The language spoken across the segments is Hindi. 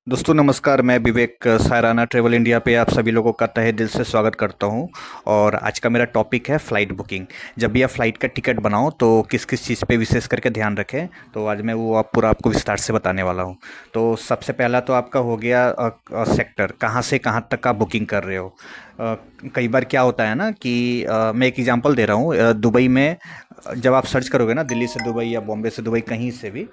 दोस्तों नमस्कार। मैं विवेक सायराना ट्रैवल इंडिया पे आप सभी लोगों का तहे दिल से स्वागत करता हूं। और आज का मेरा टॉपिक है फ़्लाइट बुकिंग। जब भी आप फ़्लाइट का टिकट बनाओ तो किस किस चीज़ पे विशेष करके ध्यान रखें, तो आज मैं वो आप पूरा आपको विस्तार से बताने वाला हूं। तो सबसे पहला तो आपका हो गया सेक्टर, कहाँ से कहाँ तक आप बुकिंग कर रहे हो। अ, कई बार क्या होता है ना कि मैं एक एग्जांपल दे रहा हूँ। दुबई में जब आप सर्च करोगे ना, दिल्ली से दुबई या बॉम्बे से दुबई कहीं से भी,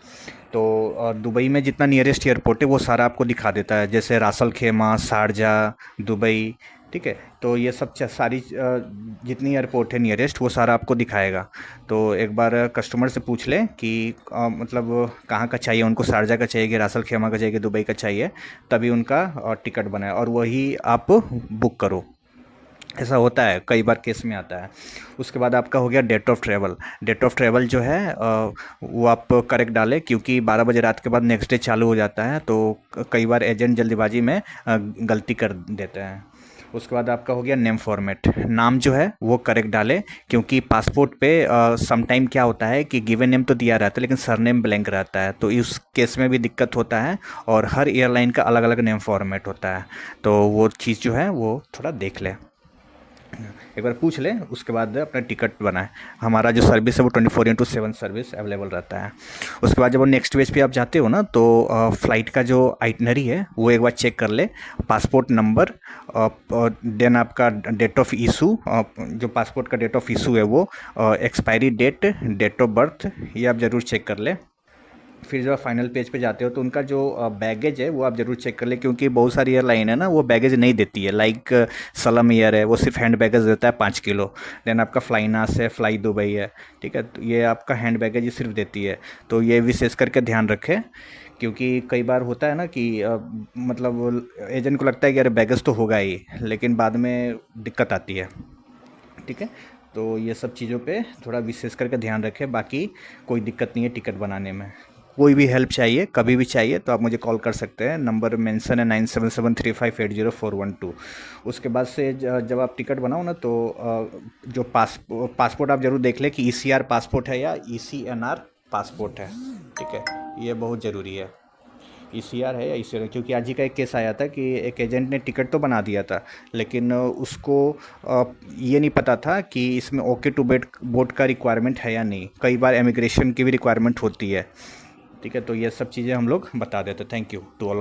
तो दुबई में जितना नियरेस्ट एयरपोर्ट है वो सारा आपको दिखा देता है, जैसे रासल खेमा, शारजाह, दुबई। ठीक है, तो ये सब सारी जितनी एयरपोर्ट है नियरेस्ट वो सारा आपको दिखाएगा। तो एक बार कस्टमर से पूछ लें कि मतलब कहाँ का चाहिए उनको, शारजा का चाहिए कि रासल खेमा का चाहिए कि दुबई का चाहिए, तभी उनका टिकट बनाए और वही आप बुक करो। ऐसा होता है, कई बार केस में आता है। उसके बाद आपका हो गया date of travel. Date of travel जो है वो आप करेक्ट डालें, क्योंकि 12 बजे रात के बाद नेक्स्ट डे चालू हो जाता है, तो कई बार एजेंट जल्दीबाजी में गलती कर देते हैं। उसके बाद आपका हो गया नेम फॉर्मेट। नाम जो है वो करेक्ट डालें, क्योंकि पासपोर्ट पे सम टाइम क्या होता है कि गिवन नेम तो दिया रहता है लेकिन सरनेम ब्लैंक रहता है, तो इस केस में भी दिक्कत होता है। और हर एयरलाइन का अलग अलग नेम फॉर्मेट होता है, तो वो चीज़ जो है वो थोड़ा देख लें, एक बार पूछ लें, उसके बाद अपना टिकट बनाएं। हमारा जो सर्विस है वो 24/7 सर्विस अवेलेबल रहता है। उसके बाद जब वो नेक्स्ट पेज पे आप जाते हो ना, तो फ़्लाइट का जो आइटनरी है वो एक बार चेक कर ले। पासपोर्ट नंबर, देन आपका डेट ऑफ इशू, जो पासपोर्ट का डेट ऑफ इशू है वो, expiry date, date of birth, ये आप ज़रूर चेक कर ले। फिर जब आप फाइनल पेज पे जाते हो तो उनका जो बैगेज है वो आप ज़रूर चेक कर ले, क्योंकि बहुत सारी एयरलाइन है ना वो बैगेज नहीं देती है। लाइक सलम एयर है, वो सिर्फ हैंड बैगेज देता है 5 किलो। देन आपका फ्लाइनास है, फ्लाई दुबई है। ठीक है, तो ये आपका हैंड बैगेज ही सिर्फ देती है। तो ये विशेष करके ध्यान रखें, क्योंकि कई बार होता है ना कि मतलब एजेंट को लगता है कि अरे बैगेज तो होगा ही, लेकिन बाद में दिक्कत आती है। ठीक है, तो ये सब चीज़ों पे थोड़ा विशेष करके ध्यान रखें। बाकी कोई दिक्कत नहीं है टिकट बनाने में। कोई भी हेल्प चाहिए, कभी भी चाहिए, तो आप मुझे कॉल कर सकते हैं। नंबर मेंशन है 9773580412। उसके बाद से जब आप टिकट बनाओ ना, तो जो पासपोर्ट आप ज़रूर देख लें कि ईसीआर पासपोर्ट है या ईसीएनआर पासपोर्ट है। ठीक है, ये बहुत ज़रूरी है। ईसीआर है या ईसीआर, क्योंकि आज ही का एक केस आया था कि एक एजेंट ने टिकट तो बना दिया था, लेकिन उसको ये नहीं पता था कि इसमें ओके टू बेट बोट का रिक्वायरमेंट है या नहीं। कई बार इमिग्रेशन की भी रिक्वायरमेंट होती है। ठीक है, तो ये सब चीज़ें हम लोग बता देते। Thank you to all.